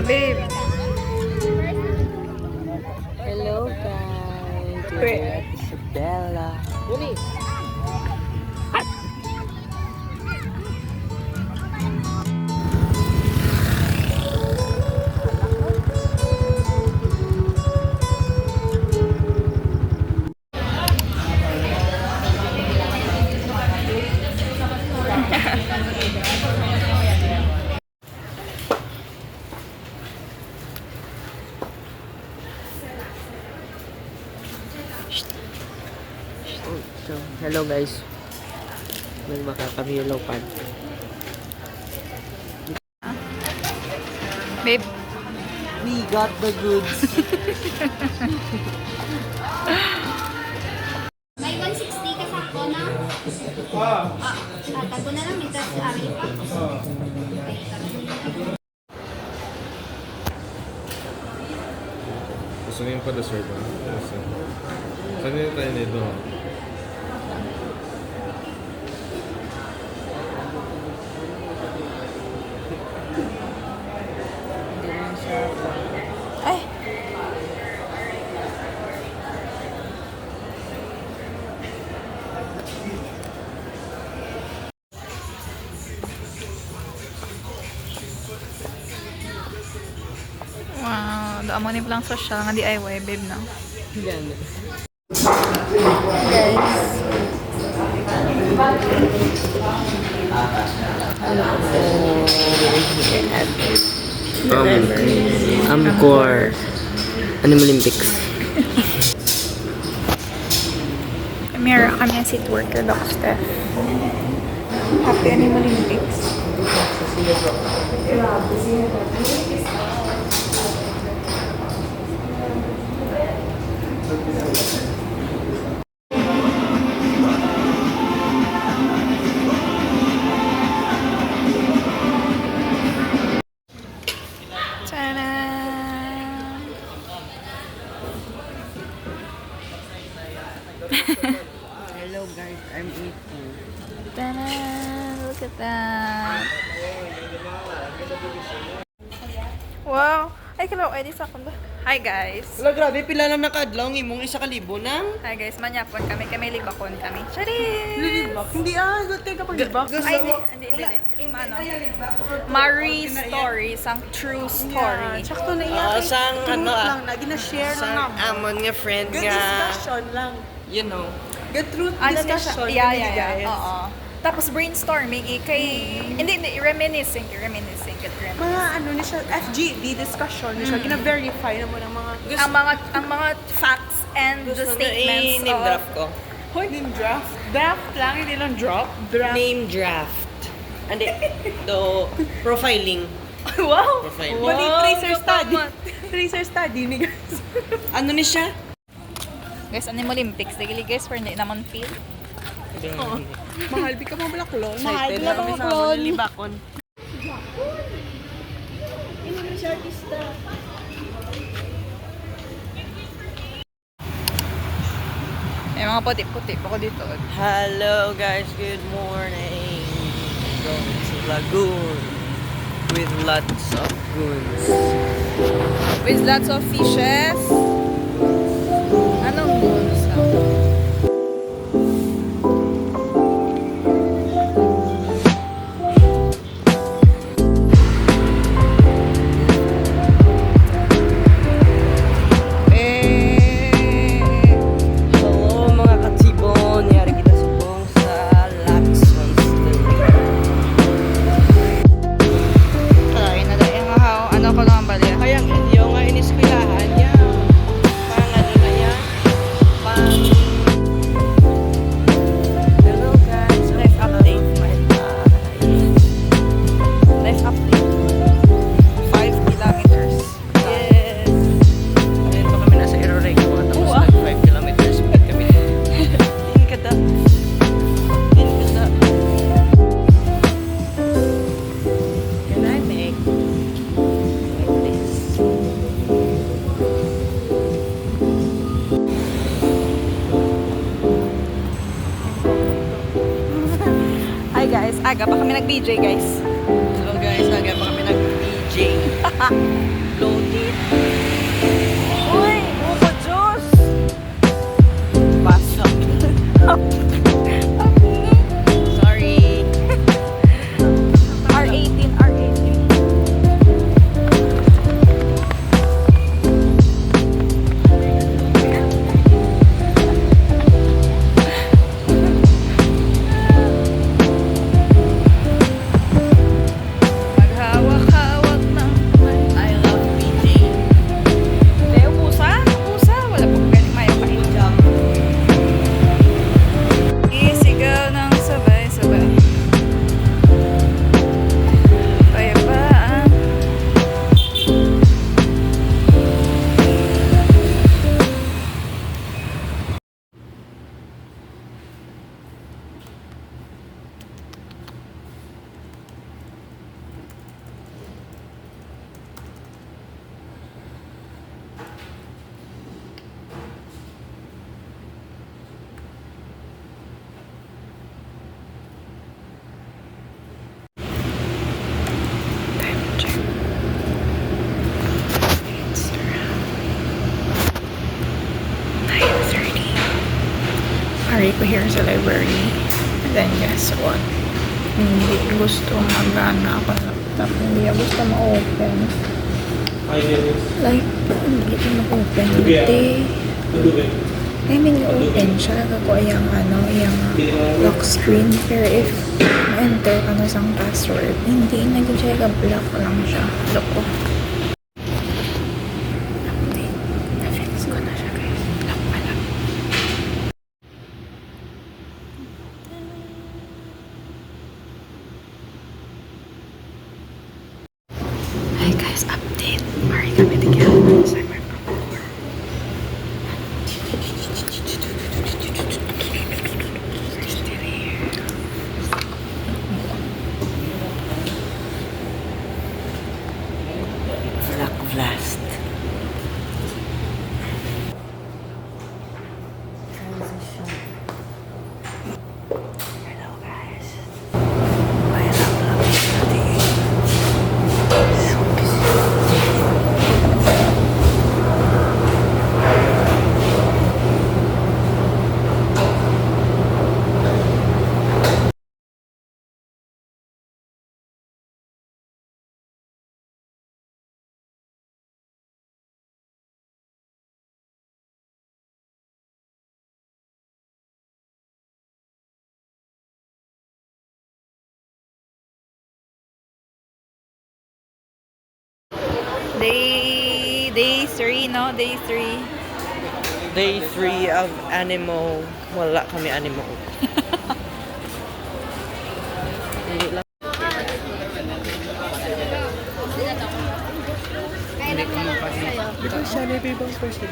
babe. Hello guys. Wait. Isabella. Uli. So, hello guys. Nagbaka kami yung lopad. Babe. We got the goods. May 160 ka sa ako na? Tago na lang, ito sa amin pa. Gusto niyo pa dessert ba? Saan niyo tayo nito? Ay. Wow, damo ni lang social nga DIY babe na. Ganda. Amcor Animal Olympics. Mira kami ang seat worker, Doc Steph. Happy Animal Olympics. Ta-da! Hello guys, I'm eating. Ta-da! Look at that! Wow! Ay, kalaw, ay, di sa akong ba? Hi guys! Wala, grabe, pila lang nakadlaw imong 1,000 na? Hi guys, manyapon kami. Kami libakon kami. Charis! Hindi teka pa libak. Ay, hindi. Ano? Marie story, isang true story. Sakto na yan. Sang ano lang na, gina-share sang lang na. amon nga friend Good nga, discussion lang. you know. Good truth Ano na siya? discussion. Yeah, kami, guys. Oo. Tapos brainstorming, hindi, reminiscing. Mga ano ni siya, FGD discussion ni siya, gina-verify na mo ng mga Ang mga facts and the statements name draft ko. Hoy, name draft. Draft lang, hindi lang drop. Draft. Name draft. Andi, do profiling. Wow! Profiling. Mali, Wow, tracer study. kapamat. Tracer study ni guys. Ano ni siya? Guys, Animal Olympics. Dili guys, for hindi naman feel. Mahal, di ka mo pala clone. Mahal, Excited di ka kami mo sa clone. libakon. May mga puti-puti pa ko dito. Hello guys, good morning. Going to Lagoon with lots of goons. With lots of fishes. Anong goons? Hello mga katibon, yari kita subong sa Lacson Street. Kalain na dahil nga how. Ano ko naman bali? Kaya inyo nga iniskwilahan niya. Pang ano na yan? Pang... Hello guys, life update. Life update. 5 kilometers. Yes! Ayun pa kami nasa Erorego. Tapos nag 5 kilometers speed kami. Inkada. Inkada. Can I make like this? Hi guys, aga pa kami nag-BJ guys. Hello guys, aga pa kami nag-DJ. Loaded. Uy, buko juice. Basa. Sorry. R18, R18. Maghawak-hawak ng I love PJ. Hindi, ubusa. Ubusa. Wala pong galing mayo kain. Isigaw ng sabay-sabay. Payapaan. Time check. It's around 9:30. Ari ko here sa library. And then guess what? Hindi gusto magana ako sa laptop. Hindi ako gusto ma-open. Like, hindi ko ma-open. Hindi. I mean, open siya. Ako yung yung lock screen. Pero if ma-enter ka na sa password, hindi. Nag-check block lang siya. Loko. Update. Na-fix ko na siya, guys. Lock pala. Hi guys, update. Mari kami together sa Cyberpunk. Black Blast. Transition. Hello guys. I love today. So busy. Day 3, no? Day 3. Day 3 of Animo. Wala kami Animo. Hindi lang. Because siya na ibang person.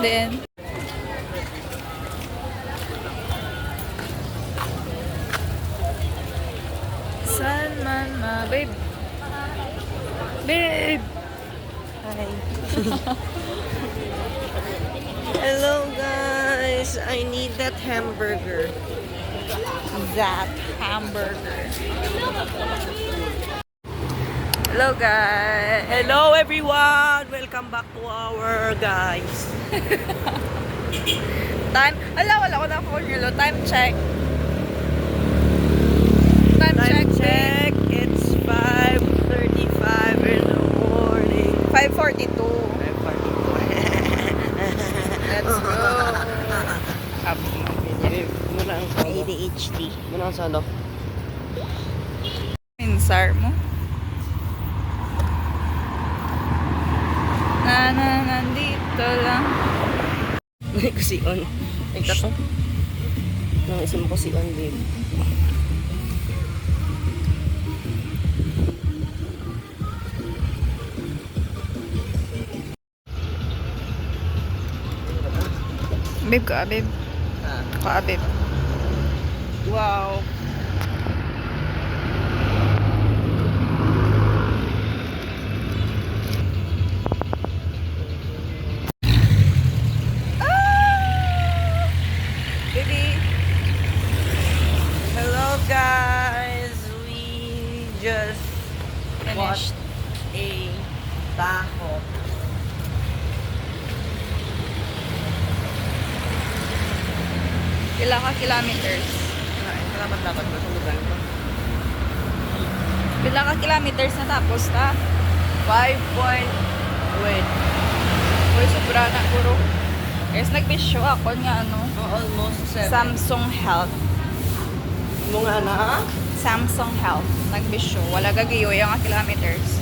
Then, saan man babe? Babe! Hi. Hello guys. I need that hamburger. That hamburger. Hello guys! Hello everyone. Welcome back to our guys. Time, wala ko na phone nyo. Time check. Time check. Check. It's 5:35 in the morning. 5:42. 5:42. Let's go. Muna ang solo. ADHD. Muna ang solo. Insar mo. Nandito lang. Kusion. Ay, tato. Nang isang kusion, babe. Babe ka, babe. Ka, babe. Wow. Baby. Hello guys. We kilometers? Dapat ko sa lugar ko. Pila ka kilometers na tapos ta? 5 point... Wait. Uy, sobra na puro. Guys, nag-bisyo ako nga ano, Almost 7. Samsung Health. Mga anak? Samsung Health. Nag-bisyo. Wala gagayo yung kilometers.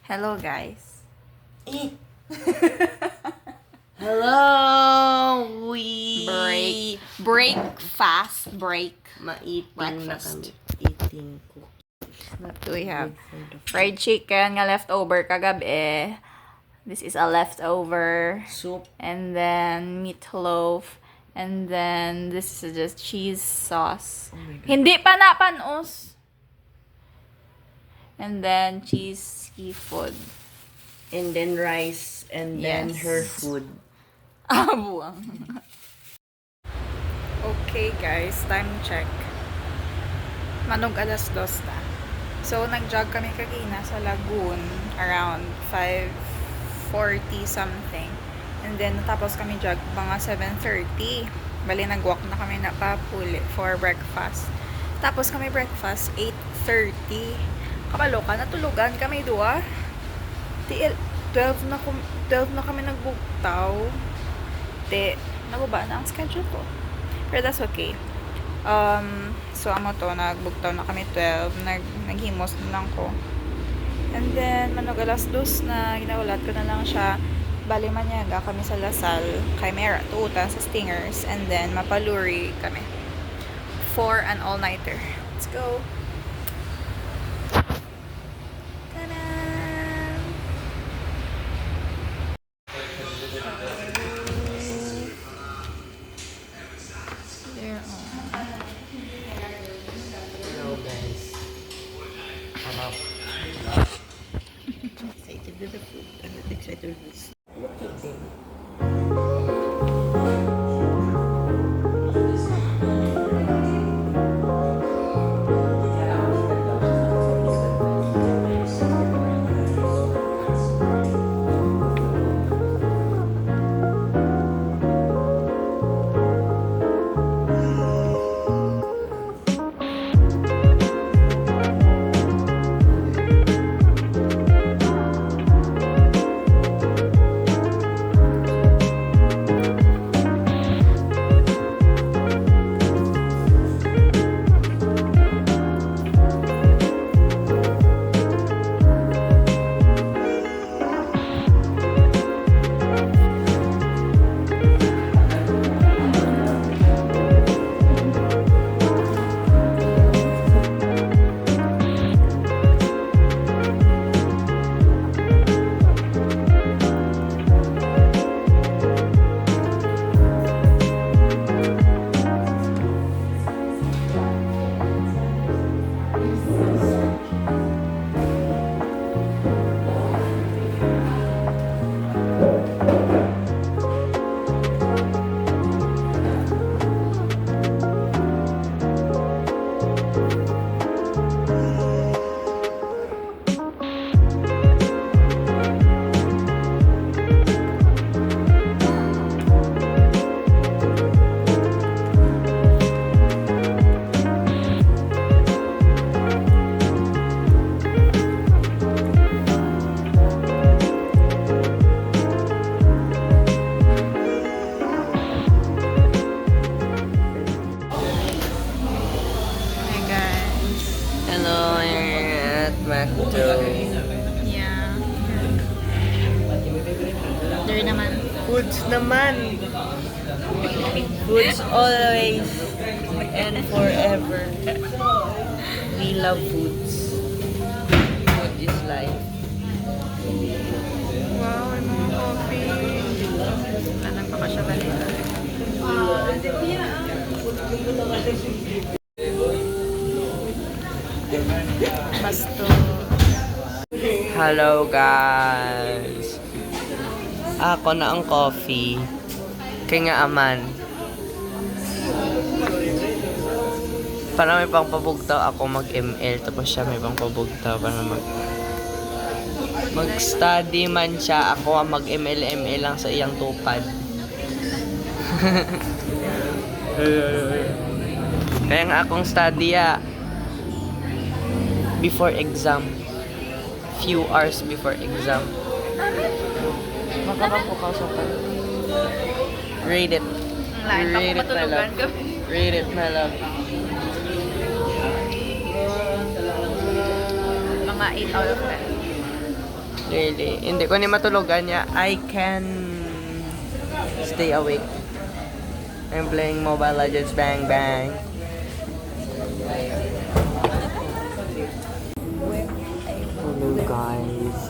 Hello, guys. Hello! Break fast break. Maiting na Breakfast. kami. Eating ko. What do we have? Fried chicken nga leftover kagabi. This is a leftover. Soup. And then meatloaf. And then this is just cheese sauce. Oh my God. Hindi pa na panos. And then cheese seafood. And then rice. And then Yes. her food. Buwang. Okay guys, time check. Manog 2:00 na. So nag-jog kami kagina sa Lagoon around 5:40 something. And then natapos kami jog mga 7:30. Bali nag-walk na kami na papuli for breakfast. Tapos kami breakfast 8:30. Kapaloka natulugan kami duwa. 12 na kami nagbugtaw. Naguba na ang schedule ko. Pero that's okay. So amo to, nagbugtaw na kami 12. Naghimos na lang ko. And then, manog 2:00 na, ginaulat ko na lang siya. Bali manyaga kami sa Lasal, kay Mera, tuutan sa Stingers. And then, mapaluri kami. For an all-nighter. Let's go! Ta-da! There, Hello guys. Hello. Excited with the food. I'm not excited with this. Look at them. Hi guys. Hello, at Macdo. Yeah. There naman. Foods naman. Foods always and forever. We love foods. Food is life. Wow, may mga coffee. Wala nang baka siya balita. Basto. Hello guys. Ako na ang coffee. Kaya nga aman. Para may pang pabugtaw ako mag-ML tapos siya may pang pabugtaw para mag-study man siya, ako ang mag-ML lang sa iyang tupad. Kaya nga akong study before exam. Few hours before exam. Makapagpukaso ka. Rate it. Rate it, my love. Rate it, my love. Mga 8 out of 10. Really. Hindi ko ni matulugan niya. I can stay awake. I'm playing Mobile Legends. Bang, bang. Hello, guys.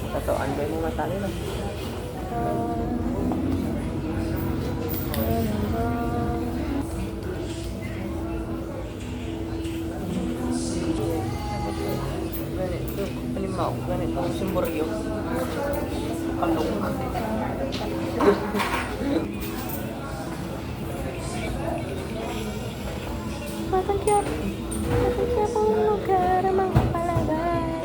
Tatoan ba yung mata nila? Ganito, alimaw, ganito, simboryo. Kalong. Matangkya pong lugar ang mga palagay.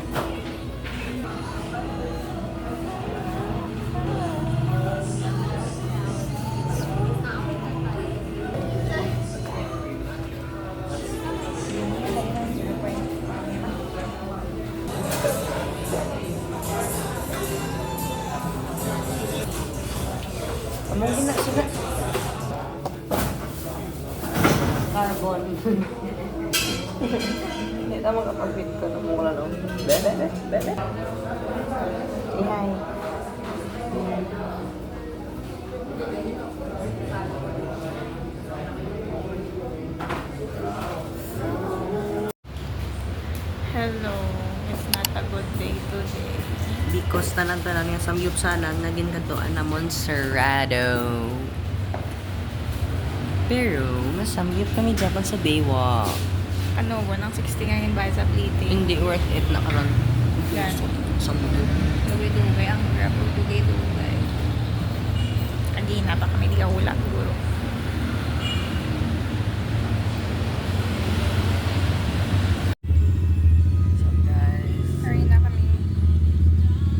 Among gina sila. Carbon. Hindi tama kapag-fit ko na mula no. Bebe. Say hi. Hello. It's not a good day today. Because tanan-tanan nga samyup sana naging katuan na Monserrado. Pero, masamyup kami dyan sa Baywalk. Ano ba, ng 60 ngayon ba sa plating? Hindi worth it na karon. Yan. Samyup. Dugay-dugay ang grabo, dugay-dugay. Hindi na pa kami di kahula siguro. So guys, Sorry na kami.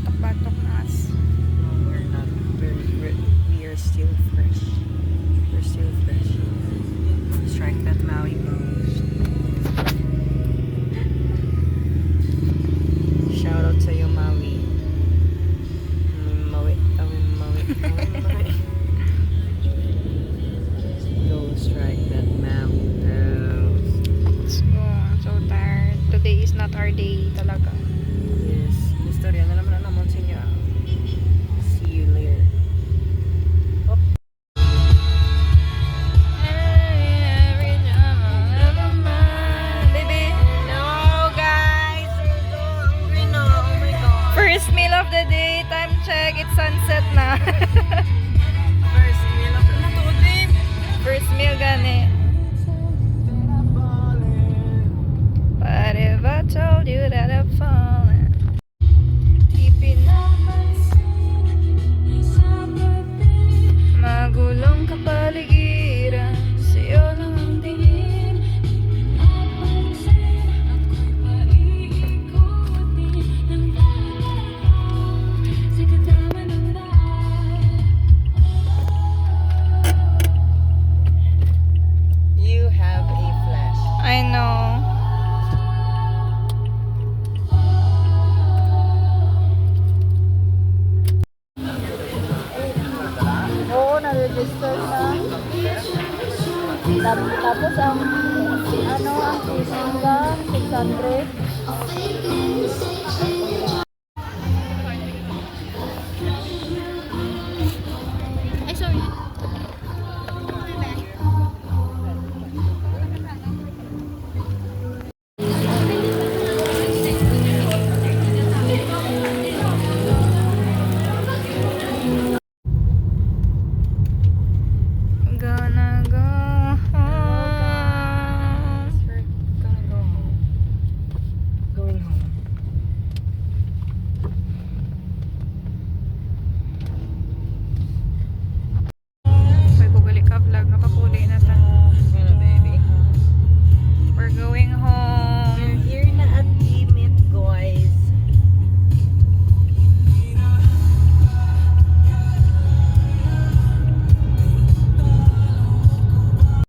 Tok-batok nas. we're not we are still fresh. We're still fresh. Strike that Maui pose. Shout out sa iyo, Maui. Maui. Go strike that Maui pose. Let's go. I'm so tired. Today is not our day talaga. Yes. Istorya na naman naman sa inyo. See you later. Baby. No, guys. We're so hungry now. Oh my God. First meal of the day. Time check. It's sunset na. First meal of the day. First meal gani. But if I told you that I've fallen deep enough, magulong kapaligiran, sa'yo lang ang tingin. You have a flash. I know. Oo, na-register na. Tapos ang ang fees hanggang 600.